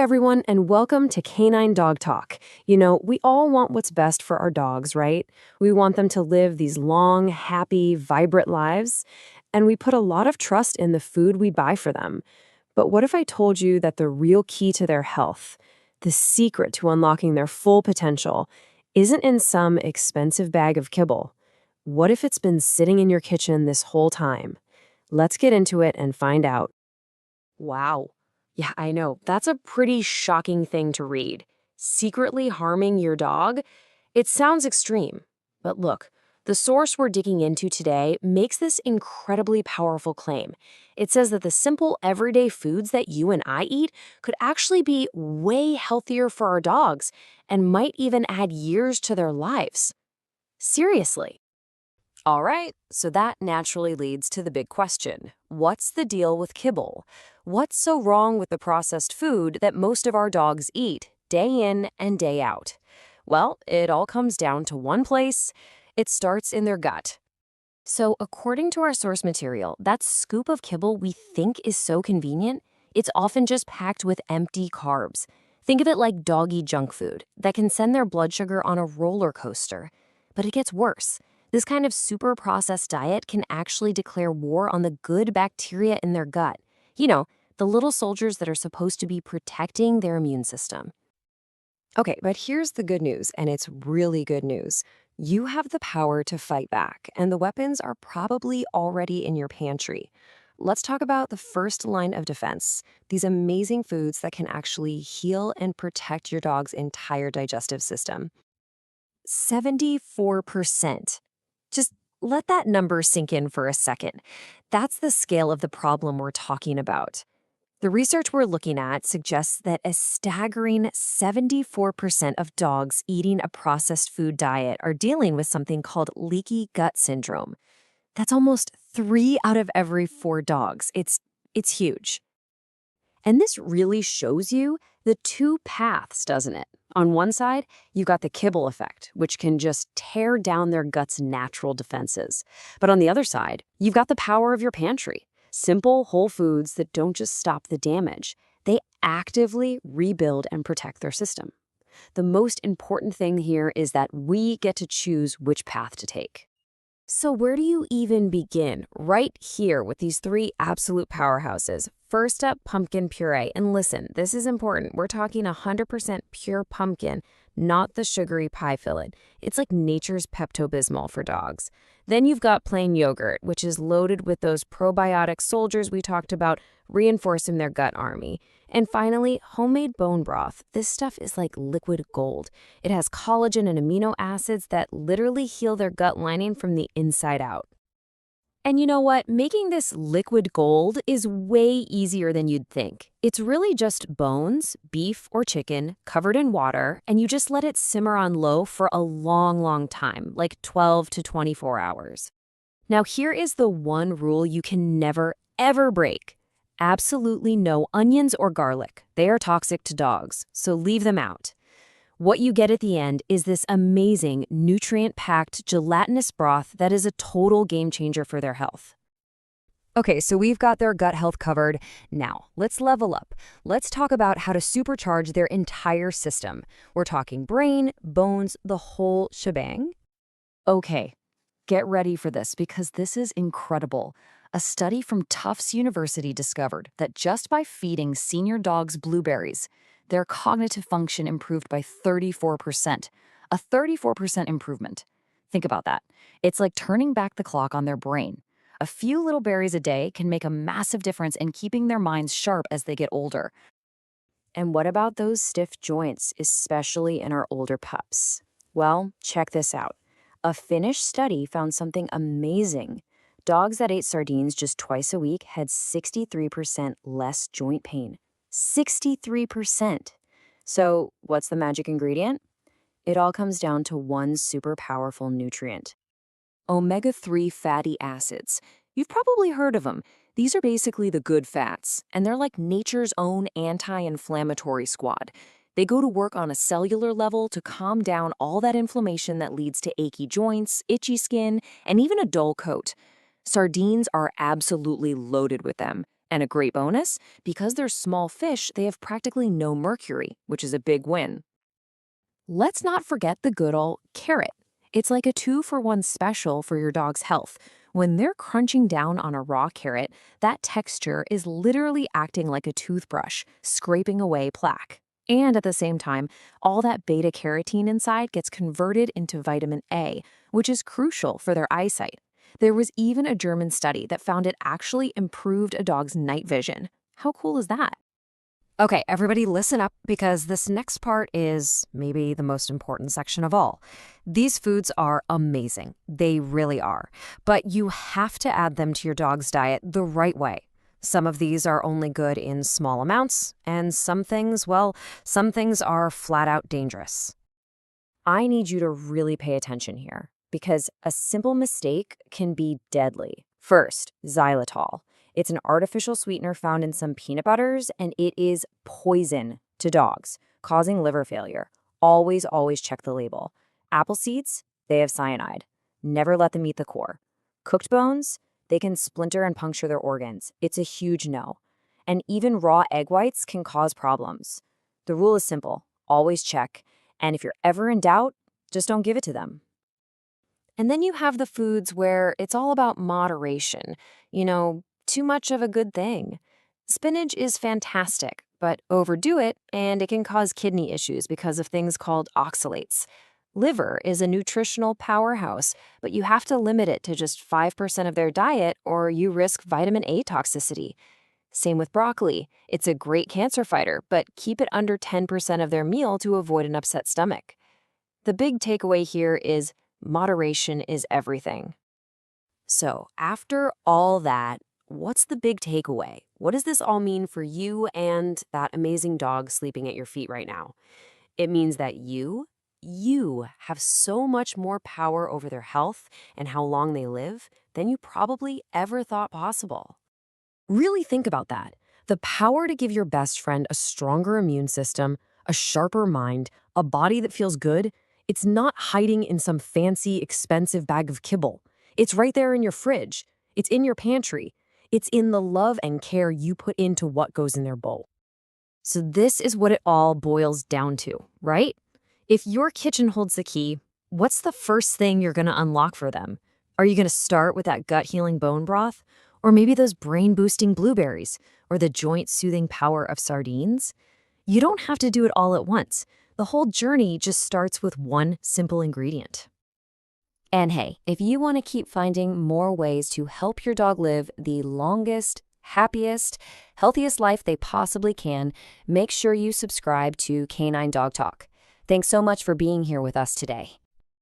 everyone, and welcome to Canine Dog Talk. We all want what's best for our dogs, right? We want them to live these long, happy, vibrant lives, and we put a lot of trust in the food we buy for them. But what if I told you that the real key to their health, the secret to unlocking their full potential, isn't in some expensive bag of kibble? What if it's been sitting in your kitchen this whole time? Let's get into it and find out. Wow. Yeah, I know. That's a pretty shocking thing to read. Secretly harming your dog? It sounds extreme. But look, the source we're digging into today makes this incredibly powerful claim. It says that the simple everyday foods that you and I eat could actually be way healthier for our dogs and might even add years to their lives. Seriously. All right, so that naturally leads to the big question. What's the deal with kibble? What's so wrong with the processed food that most of our dogs eat, day in and day out? Well, it all comes down to one place. It starts in their gut. So, according to our source material, that scoop of kibble we think is so convenient, it's often just packed with empty carbs. Think of it like doggy junk food that can send their blood sugar on a roller coaster. But it gets worse. This kind of super processed diet can actually declare war on the good bacteria in their gut. The little soldiers that are supposed to be protecting their immune system. Okay, but here's the good news, and it's really good news. You have the power to fight back, and the weapons are probably already in your pantry. Let's talk about the first line of defense, these amazing foods that can actually heal and protect your dog's entire digestive system. 74%. Just let that number sink in for a second. That's the scale of the problem we're talking about. The research we're looking at suggests that a staggering 74% of dogs eating a processed food diet are dealing with something called leaky gut syndrome. That's almost 3 out of every 4 dogs. It's huge. And this really shows you the two paths, doesn't it? On one side, you've got the kibble effect, which can just tear down their gut's natural defenses. But on the other side, you've got the power of your pantry. Simple, whole foods that don't just stop the damage. They actively rebuild and protect their system. The most important thing here is that we get to choose which path to take. So where do you even begin? Right here with these 3 absolute powerhouses. First up, pumpkin puree. And listen, this is important. We're talking 100% pure pumpkin, not the sugary pie filling. It's like nature's Pepto-Bismol for dogs. Then you've got plain yogurt, which is loaded with those probiotic soldiers we talked about, reinforcing their gut army. And finally, homemade bone broth. This stuff is like liquid gold. It has collagen and amino acids that literally heal their gut lining from the inside out. And you know what? Making this liquid gold is way easier than you'd think. It's really just bones, beef or chicken, covered in water, and you just let it simmer on low for a long, long time, like 12 to 24 hours. Now, here is the one rule you can never, ever break. Absolutely no onions or garlic. They are toxic to dogs, so leave them out. What you get at the end is this amazing, nutrient-packed, gelatinous broth that is a total game changer for their health. Okay, so we've got their gut health covered. Now, let's level up. Let's talk about how to supercharge their entire system. We're talking brain, bones, the whole shebang. Okay, get ready for this because this is incredible. A study from Tufts University discovered that just by feeding senior dogs blueberries, their cognitive function improved by 34%. A 34% improvement. Think about that. It's like turning back the clock on their brain. A few little berries a day can make a massive difference in keeping their minds sharp as they get older. And what about those stiff joints, especially in our older pups? Well, check this out. A Finnish study found something amazing. Dogs that ate sardines just twice a week had 63% less joint pain. 63%. So, what's the magic ingredient? It all comes down to one super powerful nutrient. Omega-3 fatty acids. You've probably heard of them. These are basically the good fats, and they're like nature's own anti-inflammatory squad. They go to work on a cellular level to calm down all that inflammation that leads to achy joints, itchy skin, and even a dull coat. Sardines are absolutely loaded with them. And a great bonus, because they're small fish, they have practically no mercury, which is a big win. Let's not forget the good old carrot. It's like a 2-for-1 special for your dog's health. When they're crunching down on a raw carrot, that texture is literally acting like a toothbrush, scraping away plaque. And at the same time, all that beta carotene inside gets converted into vitamin A, which is crucial for their eyesight. There was even a German study that found it actually improved a dog's night vision. How cool is that? Okay, everybody listen up because this next part is maybe the most important section of all. These foods are amazing. They really are. But you have to add them to your dog's diet the right way. Some of these are only good in small amounts, and some things, well, some things are flat out dangerous. I need you to really pay attention here because a simple mistake can be deadly. First, xylitol. It's an artificial sweetener found in some peanut butters, and it is poison to dogs, causing liver failure. Always, always check the label. Apple seeds, they have cyanide. Never let them eat the core. Cooked bones, they can splinter and puncture their organs. It's a huge no. And even raw egg whites can cause problems. The rule is simple. Always check. And if you're ever in doubt, just don't give it to them. And then you have the foods where it's all about moderation. Too much of a good thing. Spinach is fantastic, but overdo it and it can cause kidney issues because of things called oxalates. Liver is a nutritional powerhouse, but you have to limit it to just 5% of their diet or you risk vitamin A toxicity. Same with broccoli. It's a great cancer fighter, but keep it under 10% of their meal to avoid an upset stomach. The big takeaway here is moderation is everything. So, after all that, what's the big takeaway? What does this all mean for you and that amazing dog sleeping at your feet right now? It means that you have so much more power over their health and how long they live than you probably ever thought possible. Really think about that. The power to give your best friend a stronger immune system, a sharper mind, a body that feels good, it's not hiding in some fancy, expensive bag of kibble. It's right there in your fridge. It's in your pantry. It's in the love and care you put into what goes in their bowl. So this is what it all boils down to, right? If your kitchen holds the key, what's the first thing you're going to unlock for them? Are you going to start with that gut-healing bone broth? Or maybe those brain-boosting blueberries? Or the joint-soothing power of sardines? You don't have to do it all at once. The whole journey just starts with one simple ingredient. And hey, if you want to keep finding more ways to help your dog live the longest, happiest, healthiest life they possibly can, make sure you subscribe to Canine Dog Talk. Thanks so much for being here with us today.